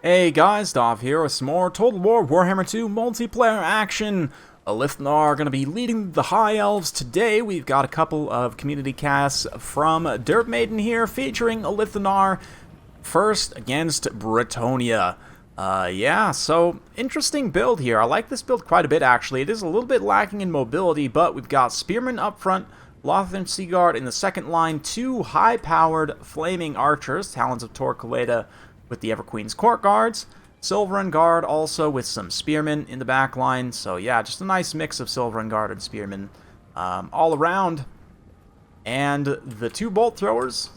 Hey guys, Dov here with some more Total War Warhammer 2 multiplayer action. Alith and Anar are going to be leading the High Elves today. We've got a couple of community casts from Dirt Maiden here featuring Alith and Anar first against Bretonia. Yeah, so interesting build here. I like this build quite a bit actually. It is a little bit lacking in mobility, but we've got Spearmen up front, Loth and Seaguard in the second line, two high-powered flaming archers, Talons of Torquelada with the Everqueen's Court Guards, Silverin Guard also with some Spearmen in the back line. So yeah, just a nice mix of Silverin Guard and Spearmen all around. And the two bolt throwers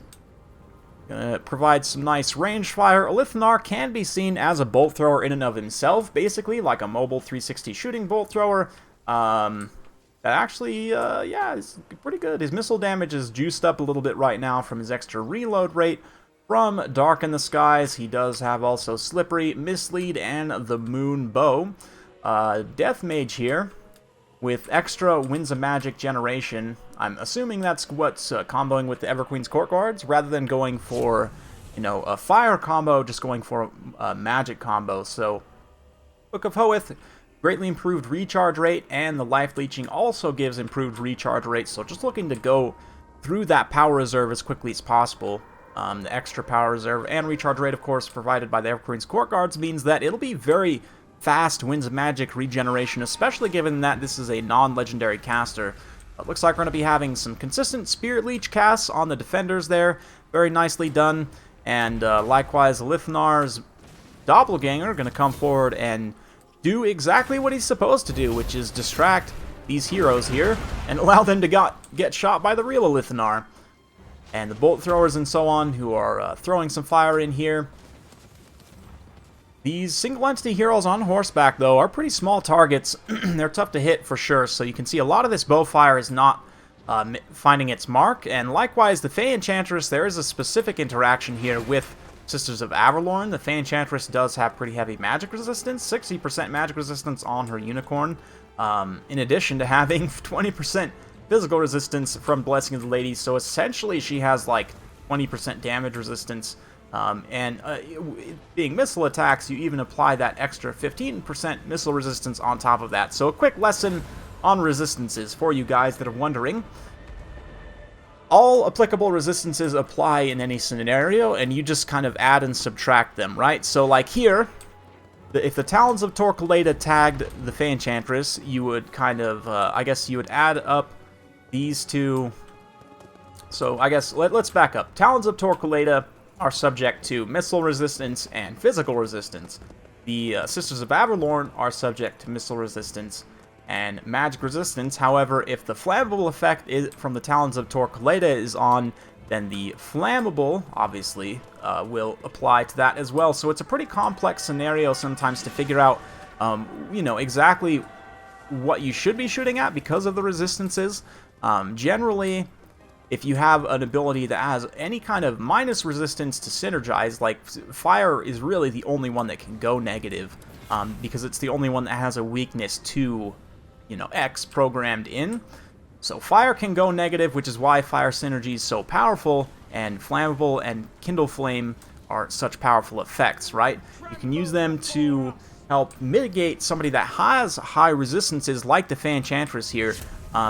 provide some nice range fire. Alith and Anar can be seen as a bolt thrower in and of himself, basically like a mobile 360 shooting bolt thrower. That actually, yeah, is pretty good. His missile damage is juiced up a little bit right now from his extra reload rate. From Dark in the Skies, he does have also Slippery, Mislead, and the Moon Bow. Death Mage here, with extra Winds of Magic generation. I'm assuming that's what's comboing with the Everqueen's Court Guards, rather than going for, a fire combo, just going for a magic combo. So, Book of Hoeth, greatly improved recharge rate, and the Life Leeching also gives improved recharge rate, so just looking to go through that power reserve as quickly as possible. The extra power reserve and recharge rate, of course, provided by the Everqueen's Court Guards means that it'll be very fast Winds of Magic regeneration, especially given that this is a non-legendary caster. It looks like we're going to be having some consistent Spirit Leech casts on the defenders there. Very nicely done. And likewise, Alith and Anar's Doppelganger going to come forward and do exactly what he's supposed to do, which is distract these heroes here and allow them to get shot by the real Alith and Anar. And the bolt throwers and so on, who are throwing some fire in here. These single entity heroes on horseback, though, are pretty small targets. They're tough to hit for sure, so you can see a lot of this bow fire is not finding its mark. And likewise, the Fey Enchantress, there is a specific interaction here with Sisters of Averlorn. The Fey Enchantress does have pretty heavy magic resistance, 60% magic resistance on her unicorn, in addition to having 20% physical resistance from Blessing of the Ladies, so essentially she has like 20% damage resistance, and being missile attacks, you even apply that extra 15% missile resistance on top of that. So a quick lesson on resistances for you guys that are wondering. All applicable resistances apply in any scenario, and you just kind of add and subtract them, right? So like here, if the Talons of Torquelada tagged the Fey Enchantress, you would kind of, I guess you would add up these two. So I guess let's back up. Talons of Torquelada are subject to missile resistance and physical resistance. The Sisters of Averlorn are subject to missile resistance and magic resistance. However, if the flammable effect from the Talons of Torquelada is on, then the flammable, obviously, will apply to that as well. So it's a pretty complex scenario sometimes to figure out, exactly what you should be shooting at because of the resistances. Generally, if you have an ability that has any kind of minus resistance to synergize, like fire is really the only one that can go negative, because it's the only one that has a weakness to, X programmed in. So fire can go negative, which is why fire synergy is so powerful, and flammable and kindle flame are such powerful effects, right? You can use them to help mitigate somebody that has high resistances, like the Fey Enchantress here,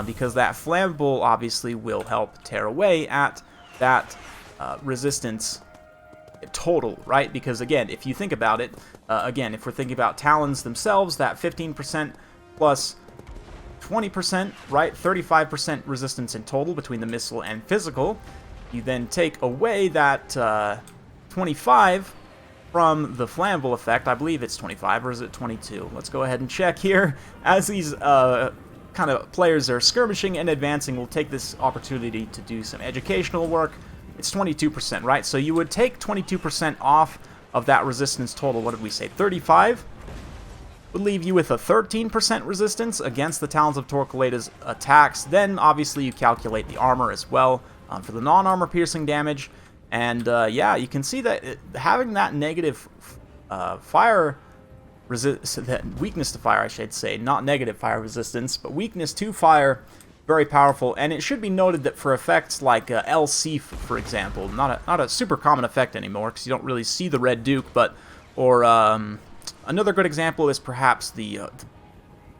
because that flammable obviously will help tear away at that resistance total, right? Because again, if you think about it, if we're thinking about Talons themselves, that 15% plus 20%, right? 35% resistance in total between the missile and physical. You then take away that 25 from the flammable effect. I believe it's 25, or is it 22? Let's go ahead and check here. As these kind of players are skirmishing and advancing, we'll take this opportunity to do some educational work. It's 22%, right? So you would take 22% off of that resistance total. What did we say? 35 would leave you with a 13% resistance against the Talons of Torquelada's attacks. Then obviously you calculate the armor as well for the non-armor piercing damage. And yeah, you can see that having that negative fire weakness to fire, I should say, not negative fire resistance, but weakness to fire, very powerful. And it should be noted that for effects like El Sif, for example, not a super common effect anymore because you don't really see the Red Duke, but Or another good example is perhaps the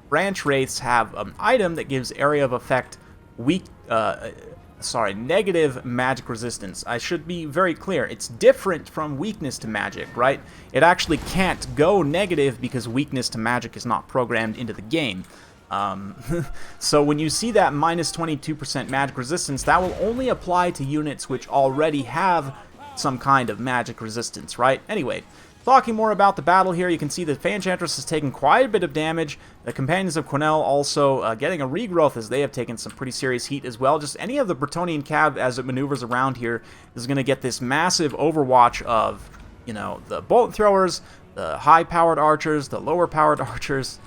branch wraiths have an item that gives area of effect negative magic resistance. I should be very clear. It's different from weakness to magic, right? It actually can't go negative because weakness to magic is not programmed into the game. So when you see that minus 22% magic resistance, that will only apply to units which already have some kind of magic resistance, right? Anyway, talking more about the battle here, you can see that Faenchantress has taken quite a bit of damage. The Companions of Quenelle also getting a regrowth as they have taken some pretty serious heat as well. Just any of the Bretonnian cav as it maneuvers around here is going to get this massive overwatch of, you know, the bolt throwers, the high-powered archers, the lower-powered archers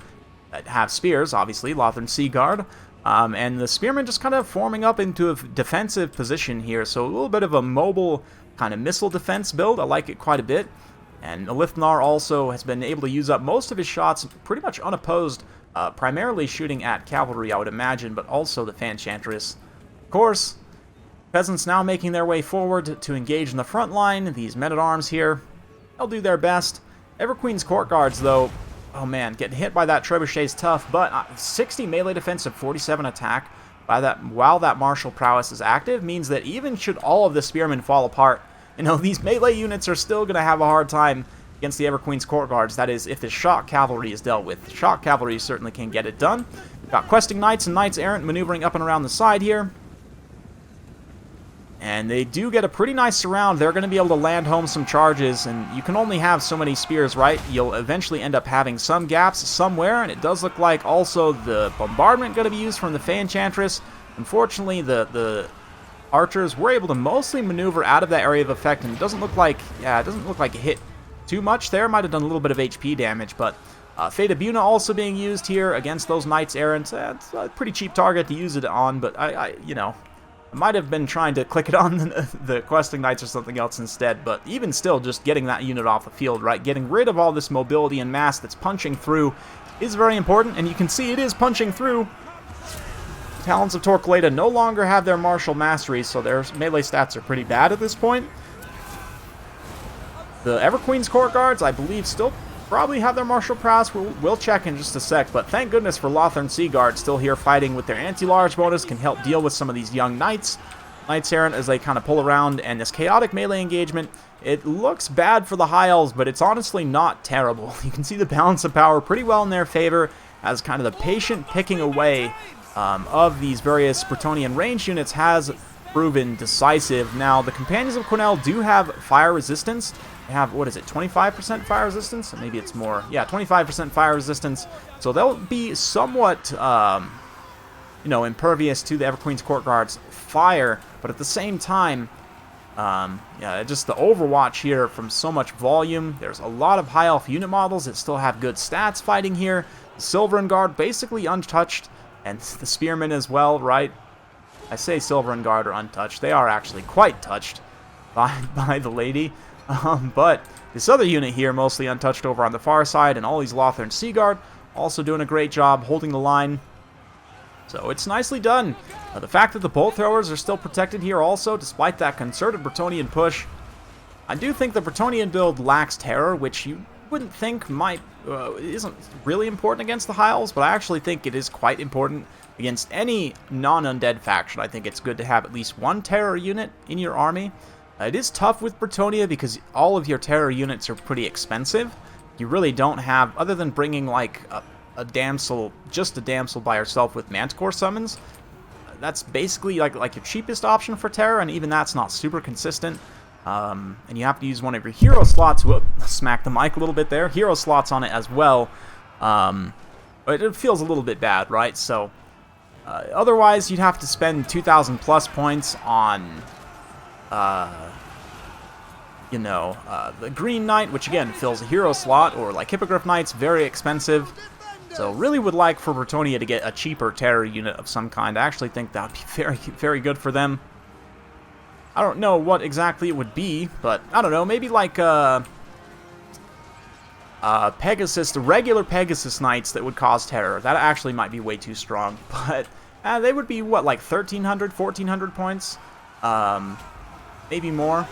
that have spears, obviously, Lothern Seaguard, and the spearmen just kind of forming up into a defensive position here. So a little bit of a mobile kind of missile defense build. I like it quite a bit. And Alith Anar also has been able to use up most of his shots pretty much unopposed, primarily shooting at cavalry, I would imagine, but also the Faenchantress. Of course, peasants now making their way forward to engage in the front line. These men-at-arms here, they'll do their best. Everqueen's Court Guards, though, oh man, getting hit by that trebuchet is tough, but 60 melee defense and 47 attack while that martial prowess is active means that even should all of the spearmen fall apart, you know, these melee units are still going to have a hard time against the Everqueen's Court Guards. That is, if the shock cavalry is dealt with. The shock cavalry certainly can get it done. We've got questing knights and knights errant maneuvering up and around the side here. And they do get a pretty nice surround. They're going to be able to land home some charges, and you can only have so many spears, right? You'll eventually end up having some gaps somewhere, and it does look like also the bombardment going to be used from the Faenchantress. Unfortunately, the archers were able to mostly maneuver out of that area of effect, and it doesn't look like, it hit too much there. Might have done a little bit of HP damage, but Fata Buna also being used here against those knights errant. It's a pretty cheap target to use it on, but I might have been trying to click it on the questing knights or something else instead, but even still, just getting that unit off the field, right? Getting rid of all this mobility and mass that's punching through is very important, and you can see it is punching through. Talons of Torquelada no longer have their martial mastery, so their melee stats are pretty bad at this point. The Everqueen's Court Guards, I believe, still probably have their martial prowess. We'll check in just a sec, but thank goodness for Lothern Seaguard still here fighting with their anti-large bonus, can help deal with some of these young knights. Knights errant as they kind of pull around, and this chaotic melee engagement, it looks bad for the High Elves, but it's honestly not terrible. You can see the balance of power pretty well in their favor as kind of the patient picking away of these various Bretonnian range units has proven decisive. Now, the Companions of Quenelle do have fire resistance. They have, what is it, 25% fire resistance? Maybe it's more. Yeah, 25% fire resistance. So they'll be somewhat, impervious to the Everqueen's Court Guard's fire. But at the same time, just the overwatch here from so much volume. There's a lot of high elf unit models that still have good stats fighting here. The Silverin Guard basically untouched, and the Spearmen as well, right? I say Silverin Guard are untouched. They are actually quite touched by the lady. But this other unit here, mostly untouched over on the far side, and all these Lothern Seaguard also doing a great job holding the line. So it's nicely done. The fact that the bolt throwers are still protected here also, despite that concerted Bretonnian push. I do think the Bretonnian build lacks terror, which you wouldn't think isn't really important against the High Elves, but I actually think it is quite important against any non-undead faction. I think it's good to have at least one terror unit in your army. It is tough with Bretonnia because all of your terror units are pretty expensive. You really don't have, other than bringing like a damsel, just a damsel by herself with Manticore summons, that's basically like your cheapest option for terror, and even that's not super consistent. And you have to use one of your hero slots. Whoop, smack the mic a little bit there. Hero slots on it as well. But it feels a little bit bad, right? So otherwise, you'd have to spend 2,000 plus points on the Green Knight, which again fills a hero slot, or like Hippogriff Knights, very expensive. So really would like for Bretonnia to get a cheaper terror unit of some kind. I actually think that would be very, very good for them. I don't know what exactly it would be, but I don't know, maybe like Pegasus, the regular Pegasus Knights that would cause terror. That actually might be way too strong, but they would be, what, like 1,300, 1,400 points? Maybe more.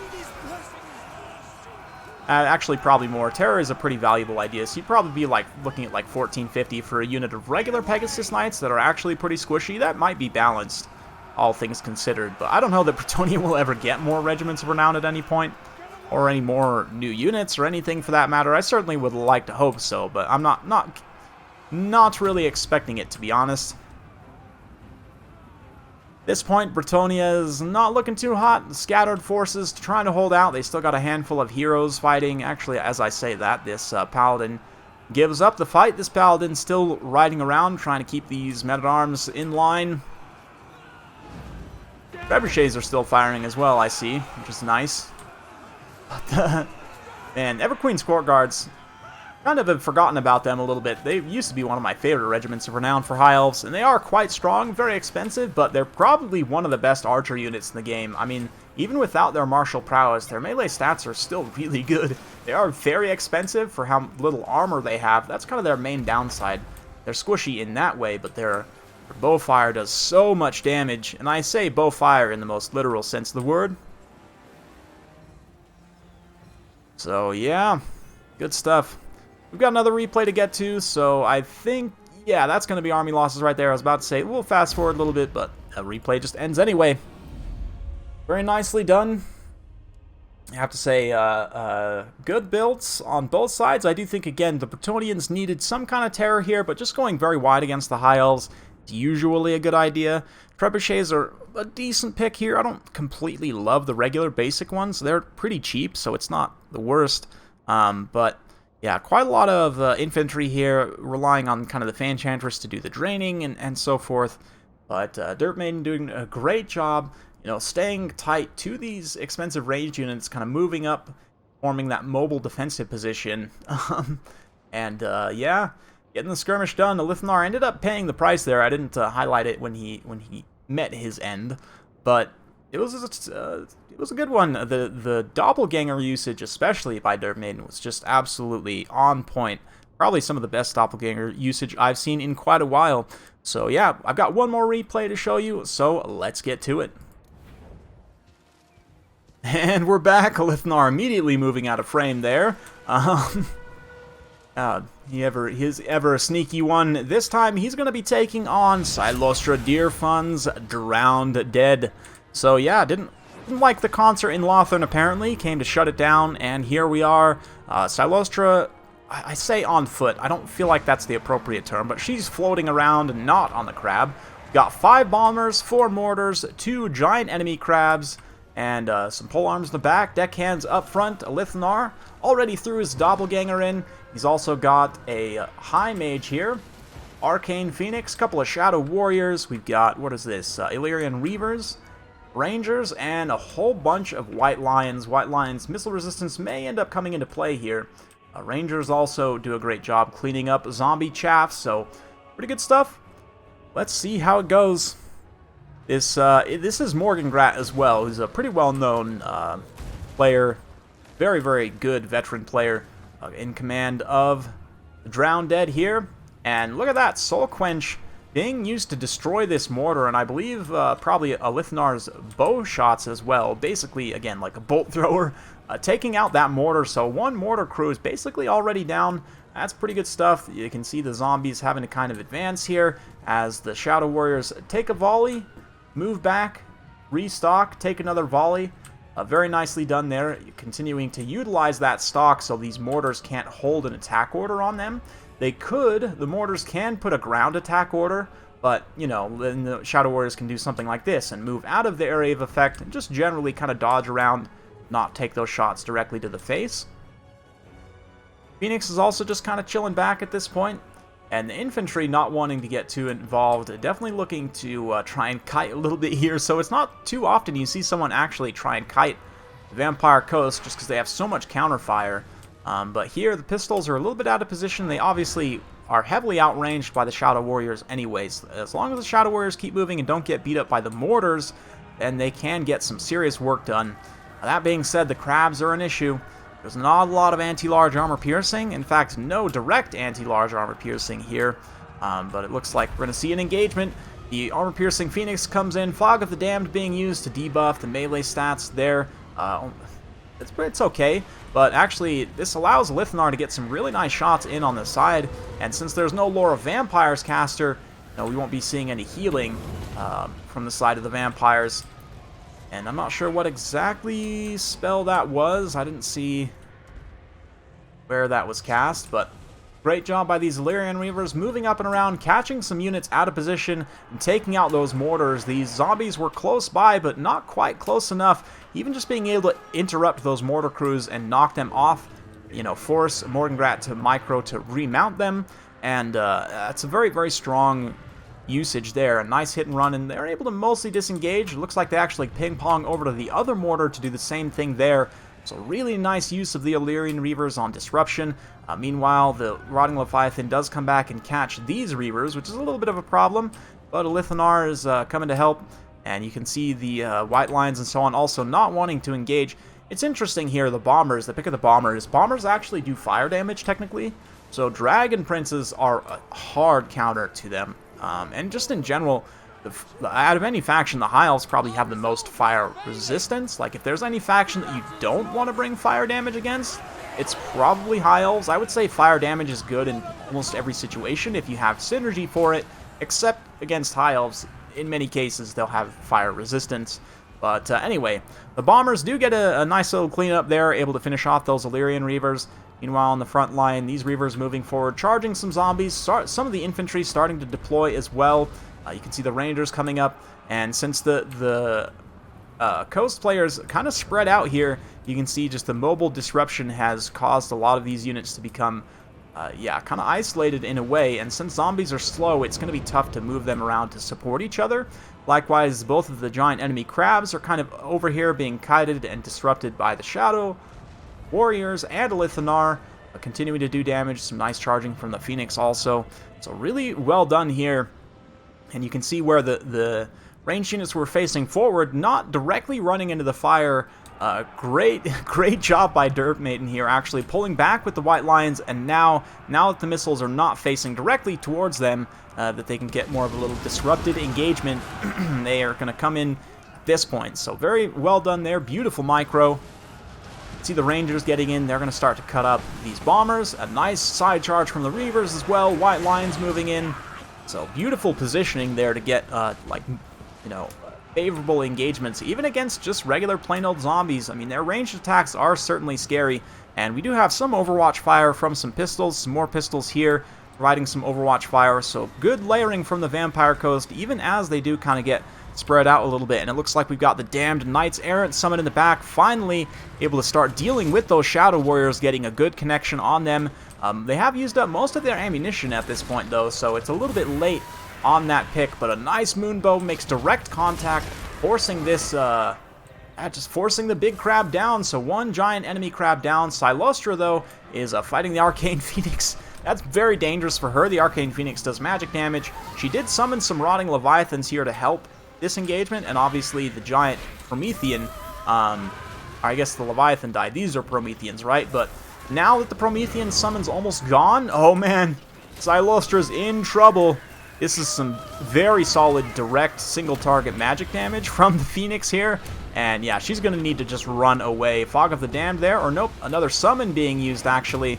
Actually, probably more. Terror is a pretty valuable idea, so you'd probably be like looking at like 1450 for a unit of regular Pegasus Knights that are actually pretty squishy. That might be balanced, all things considered. But I don't know that Bretonnia will ever get more Regiments of Renown at any point, or any more new units, or anything for that matter. I certainly would like to hope so, but I'm not really expecting it, to be honest. At this point, Bretonnia is not looking too hot. The scattered forces trying to hold out. They still got a handful of heroes fighting. Actually, as I say that, this Paladin gives up the fight. This Paladin still riding around, trying to keep these men-at-arms in line. Trebuchets are still firing as well, I see, which is nice. But, man, Everqueen's Court Guards, kind of have forgotten about them a little bit. They used to be one of my favorite regiments of renown for High Elves, and they are quite strong, very expensive, but they're probably one of the best archer units in the game. I mean, even without their martial prowess, their melee stats are still really good. They are very expensive for how little armor they have. That's kind of their main downside. They're squishy in that way, but their bow fire does so much damage, and I say bow fire in the most literal sense of the word. So yeah, good stuff. We've got another replay to get to, so I think, yeah, that's going to be army losses right there. I was about to say, we'll fast forward a little bit, but a replay just ends anyway. Very nicely done. I have to say, good builds on both sides. I do think, again, the Bretonnians needed some kind of terror here, but just going very wide against the High Elves is usually a good idea. Trebuchets are a decent pick here. I don't completely love the regular basic ones. They're pretty cheap, so it's not the worst, but yeah, quite a lot of infantry here, relying on kind of the Fan Enchantress to do the draining and so forth. But Dirt Maiden doing a great job, you know, staying tight to these expensive ranged units, kind of moving up, forming that mobile defensive position. Yeah, getting the skirmish done. Alith ended up paying the price there. I didn't highlight it when he met his end, but it was a good one. The doppelganger usage, especially by Dirt Maiden, was just absolutely on point. Probably some of the best doppelganger usage I've seen in quite a while. So yeah, I've got one more replay to show you, so let's get to it. And we're back. Alith immediately moving out of frame there. He's ever a sneaky one. This time he's going to be taking on Silostra Deerfun's Drowned Dead. So yeah, didn't like the concert in Lothern apparently, came to shut it down, and here we are. Silostra, I say on foot, I don't feel like that's the appropriate term, but she's floating around and not on the crab. Got 5 bombers, 4 mortars, 2 giant enemy crabs, and some polearms in the back, deckhands up front. Alith already threw his doppelganger in. He's also got a high mage here, Arcane Phoenix, couple of Shadow Warriors. We've got, what is this, Illyrian Reavers, Rangers, and a whole bunch of White Lions. White Lions missile resistance may end up coming into play here. Rangers also do a great job cleaning up zombie chaff, so pretty good stuff. Let's see how it goes. This is Morgan Grat as well, who's a pretty well-known player, very, very good veteran player in command of the Drowned Dead here. And look at that, Soul Quench being used to destroy this mortar, and I believe probably Alithnar's bow shots as well. Basically, again, like a bolt thrower, taking out that mortar. So one mortar crew is basically already down. That's pretty good stuff. You can see the zombies having to kind of advance here as the Shadow Warriors take a volley, move back, restock, take another volley. Very nicely done there, continuing to utilize that stock so these mortars can't hold an attack order on them. The mortars can put a ground attack order, but, you know, then the Shadow Warriors can do something like this and move out of the area of effect and just generally kind of dodge around, not take those shots directly to the face. Phoenix is also just kind of chilling back at this point, and the infantry not wanting to get too involved, definitely looking to try and kite a little bit here, so it's not too often you see someone actually try and kite the Vampire Coast just because they have so much counterfire. But here, the pistols are a little bit out of position. They obviously are heavily outranged by the Shadow Warriors anyways. As long as the Shadow Warriors keep moving and don't get beat up by the mortars, then they can get some serious work done. That being said, the crabs are an issue. There's not a lot of anti-large armor piercing. In fact, no direct anti-large armor piercing here. But it looks like we're going to see an engagement. The armor-piercing Phoenix comes in. Fog of the Damned being used to debuff the melee stats there. it's okay, but actually this allows Alith and Anar to get some really nice shots in on the side, and since there's no Lore of Vampires caster, we won't be seeing any healing from the side of the vampires. And I'm not sure what exactly spell that was. I didn't see where that was cast, but great job by these Illyrian Reavers moving up and around, catching some units out of position, and taking out those mortars. These zombies were close by, but not quite close enough. Even just being able to interrupt those mortar crews and knock them off, force Morgengrat to micro to remount them, and that's a very, very strong usage there. A nice hit and run, and they're able to mostly disengage. It looks like they actually ping-pong over to the other mortar to do the same thing there. So really nice use of the Illyrian Reavers on disruption. Meanwhile, the Rotting Leviathan does come back and catch these Reavers, which is a little bit of a problem, but Alith and Anar is coming to help, and you can see the White Lions and so on also not wanting to engage. It's interesting here, the Bombers, the pick of the Bombers. Bombers actually do fire damage, technically, so Dragon Princes are a hard counter to them. And just in general, out of any faction, the High Elves probably have the most fire resistance. Like, if there's any faction that you don't want to bring fire damage against, it's probably High Elves. I would say fire damage is good in almost every situation if you have synergy for it, except against High Elves. In many cases, they'll have fire resistance. But anyway, the Bombers do get a nice little cleanup there, able to finish off those Illyrian Reavers. Meanwhile, on the front line, these Reavers moving forward, charging some zombies. Some of the infantry starting to deploy as well. You can see the Rangers coming up, and since the Coast players kind of spread out here, you can see just the mobile disruption has caused a lot of these units to become, kind of isolated in a way, and since zombies are slow, it's going to be tough to move them around to support each other. Likewise, both of the giant enemy crabs are kind of over here being kited and disrupted by the Shadow Warriors and Alith and Anar, continuing to do damage. Some nice charging from the Phoenix also. So really well done here. And you can see where the ranged units were facing forward, not directly running into the fire. Great job by Dirtmaiden here, actually pulling back with the White Lions, and now that the missiles are not facing directly towards them, that they can get more of a little disrupted engagement, they are going to come in at this point. So very well done there, beautiful micro. See the Rangers getting in, they're going to start to cut up these Bombers. A nice side charge from the Reavers as well, White Lions moving in. So beautiful positioning there to get, favorable engagements, even against just regular plain old zombies. I mean, their ranged attacks are certainly scary, and we do have some Overwatch fire from some pistols, some more pistols here, providing some Overwatch fire, so good layering from the Vampire Coast, even as they do kind of get spread out a little bit. And it looks like we've got the Damned Knights Errant summoned in the back, finally able to start dealing with those Shadow Warriors, getting a good connection on them. They have used up most of their ammunition at this point, though, so it's a little bit late on that pick, but a nice Moonbow makes direct contact, forcing this, just forcing the big crab down. So one giant enemy crab down. Silostra, though, is fighting the Arcane Phoenix. That's very dangerous for her. The Arcane Phoenix does magic damage. She did summon some Rotting Leviathans here to help this engagement, and obviously the giant Promethean, I guess the Leviathan died. These are Prometheans, right? But now that the Promethean summon's almost gone, oh man, Silostra's in trouble. This is some very solid direct single target magic damage from the Phoenix here. And yeah, she's going to need to just run away. Fog of the Damned there, or nope, another summon being used actually.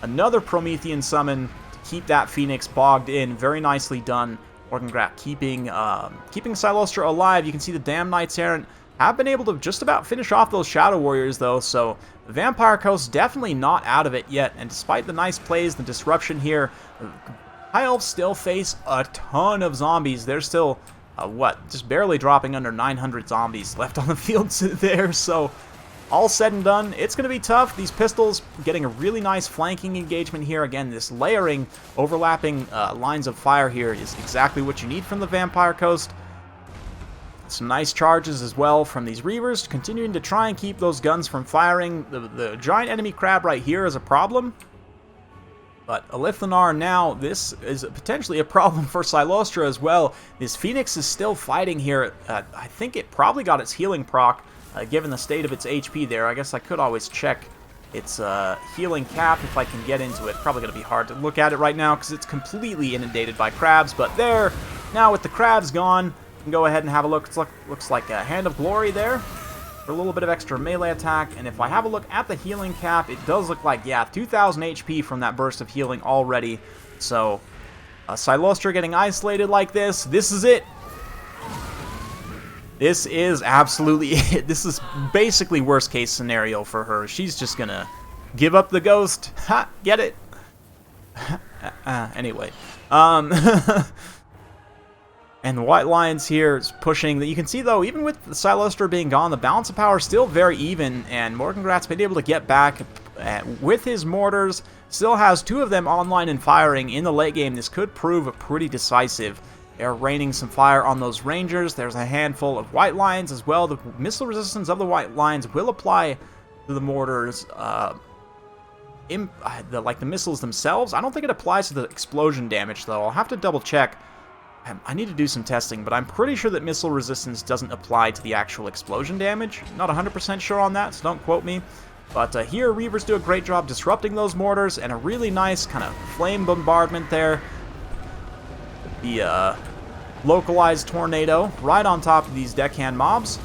Another Promethean summon to keep that Phoenix bogged in. Very nicely done. Morgengrat keeping Silostra alive. You can see the Damned Knights Errant have been able to just about finish off those Shadow Warriors though, so the Vampire Coast definitely not out of it yet. And despite the nice plays, the disruption here, High Elves still face a ton of zombies. They're still, just barely dropping under 900 zombies left on the field there. So, all said and done, it's going to be tough. These pistols getting a really nice flanking engagement here. Again, this layering, overlapping lines of fire here is exactly what you need from the Vampire Coast. Some nice charges as well from these Reavers, continuing to try and keep those guns from firing. The giant enemy crab right here is a problem. But Alith and Anar now, this is potentially a problem for Silostra as well. This Phoenix is still fighting here. I think it probably got its healing proc, given the state of its HP there. I guess I could always check its healing cap if I can get into it. Probably going to be hard to look at it right now because it's completely inundated by crabs. But there, now with the crabs gone, we can go ahead and have a look. Looks like a Hand of Glory there. for a little bit of extra melee attack, and if I have a look at the healing cap, it does look like, yeah, 2,000 HP from that burst of healing already. So, Silostra getting isolated like this is it. This is absolutely it. This is basically worst case scenario for her. She's just gonna give up the ghost. Ha! Get it? Anyway. And the White Lions here is pushing. You can see, though, even with the Silostra being gone, the balance of power is still very even, and Morgengrat's been able to get back with his mortars. Still has 2 of them online and firing in the late game. This could prove pretty decisive. They're raining some fire on those Rangers. There's a handful of White Lions as well. The missile resistance of the White Lions will apply to the mortars. Like the missiles themselves, I don't think it applies to the explosion damage, though. I'll have to double check. I need to do some testing, but I'm pretty sure that missile resistance doesn't apply to the actual explosion damage. Not 100% sure on that, so don't quote me. But here, Reavers do a great job disrupting those mortars, and a really nice kind of flame bombardment there. The localized tornado right on top of these deckhand mobs.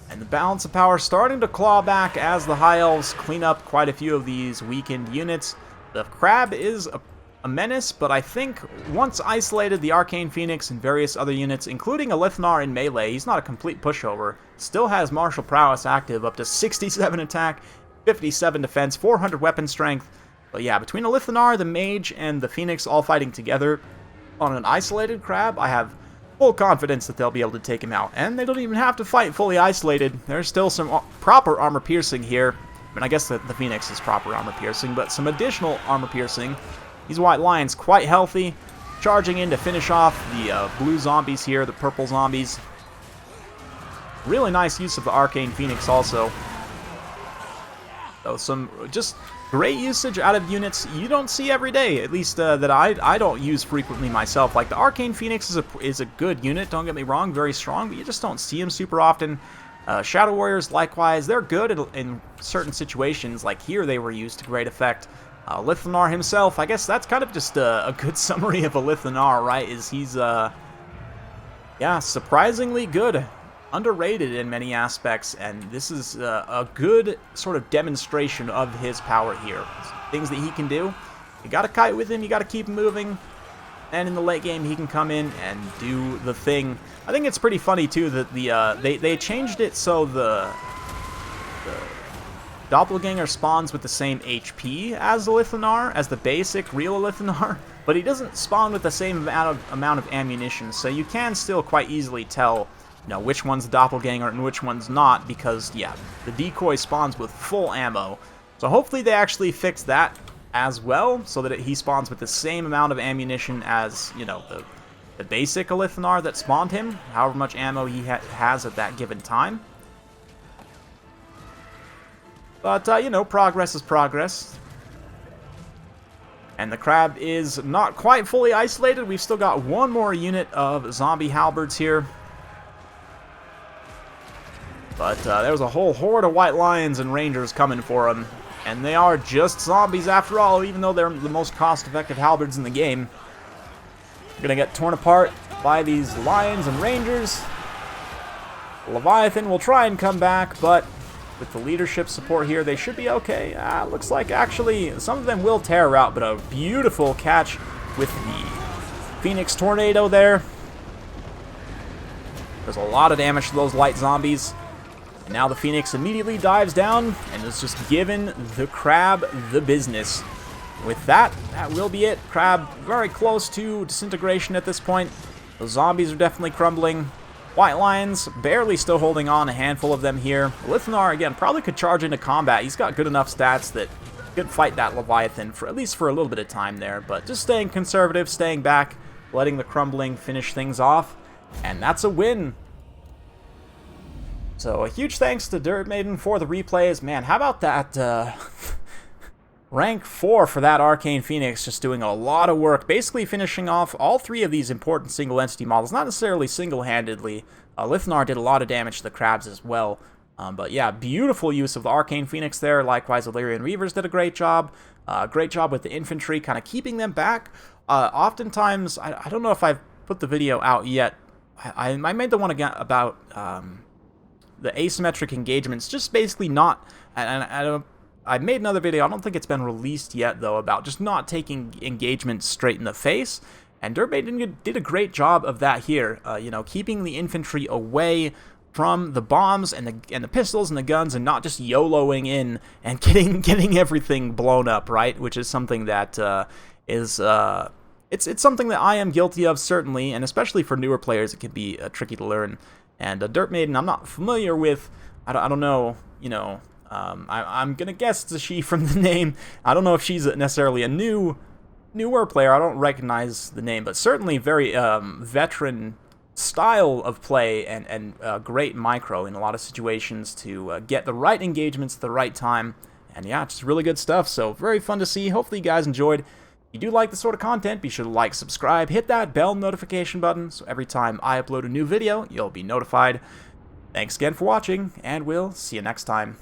And the balance of power starting to claw back as the High Elves clean up quite a few of these weakened units. The Crab is a menace, but I think once isolated, the Arcane Phoenix and various other units, including Alith in melee, he's not a complete pushover, still has martial prowess active, up to 67 attack, 57 defense, 400 weapon strength. But yeah, between Alith, the Mage, and the Phoenix all fighting together on an isolated Crab, I have full confidence that they'll be able to take him out. And they don't even have to fight fully isolated. There's still some proper armor piercing here. I mean, I guess the Phoenix is proper armor piercing, but some additional armor piercing. These White Lions quite healthy, charging in to finish off the blue zombies here, the purple zombies. Really nice use of the Arcane Phoenix also. So some just great usage out of units you don't see every day, at least that I don't use frequently myself. Like the Arcane Phoenix is a good unit, don't get me wrong, very strong, but you just don't see them super often. Shadow Warriors, likewise, they're good in certain situations, like here they were used to great effect. Alith himself, I guess that's kind of just a good summary of Alith, right? He's yeah, surprisingly good. Underrated in many aspects, and this is a good sort of demonstration of his power here. Things that he can do. You gotta kite with him, you gotta keep him moving, and in the late game he can come in and do the thing. I think it's pretty funny too that they changed it so the Doppelganger spawns with the same HP as Alith, as the basic real Alith, but he doesn't spawn with the same amount of ammunition, so you can still quite easily tell, you know, which one's the Doppelganger and which one's not, because, yeah, the decoy spawns with full ammo. So hopefully they actually fix that as well, so that he spawns with the same amount of ammunition as, you know, the basic Alith that spawned him, however much ammo he has at that given time. But, you know, progress is progress. And the Crab is not quite fully isolated. We've still got one more unit of zombie halberds here. But there's a whole horde of White Lions and Rangers coming for them. And they are just zombies after all, even though they're the most cost-effective halberds in the game. They're gonna get torn apart by these Lions and Rangers. Leviathan will try and come back, but with the leadership support here, they should be okay. Looks like actually some of them will tear her out, but a beautiful catch with the Phoenix Tornado there. There's a lot of damage to those light zombies. And now the Phoenix immediately dives down and is just giving the Crab the business. With that, that will be it. Crab very close to disintegration at this point. The zombies are definitely crumbling. White Lions barely still holding on, a handful of them here. Alith, again, probably could charge into combat. He's got good enough stats that he could fight that Leviathan for at least for a little bit of time there. But just staying conservative, staying back, letting the crumbling finish things off. And that's a win. So a huge thanks to Dirt Maiden for the replays. Man, how about that rank 4 for that Arcane Phoenix, just doing a lot of work, basically finishing off all 3 of these important single entity models, not necessarily single-handedly. Alith did a lot of damage to the Crabs as well. But yeah, beautiful use of the Arcane Phoenix there. Likewise, Illyrian Reavers did a great job. Great job with the infantry, kind of keeping them back. Oftentimes, I don't know if I've put the video out yet I made the one again about the asymmetric engagements, just basically not, and I made another video, I don't think it's been released yet though, about just not taking engagements straight in the face, and Dirtmaiden did a great job of that here, you know, keeping the infantry away from the bombs and the pistols and the guns, and not just YOLOing in and getting everything blown up, right? Which is something that is it's something that I am guilty of, certainly, and especially for newer players, it can be tricky to learn. And Dirtmaiden, I'm not familiar with. I don't know, you know. I'm gonna guess it's a she from the name. I don't know if she's necessarily a newer player. I don't recognize the name, but certainly very veteran style of play, and great micro in a lot of situations to get the right engagements at the right time. And yeah, just really good stuff. So very fun to see. Hopefully you guys enjoyed. If you do like this sort of content, be sure to like, subscribe, hit that bell notification button, so every time I upload a new video, you'll be notified. Thanks again for watching, and we'll see you next time.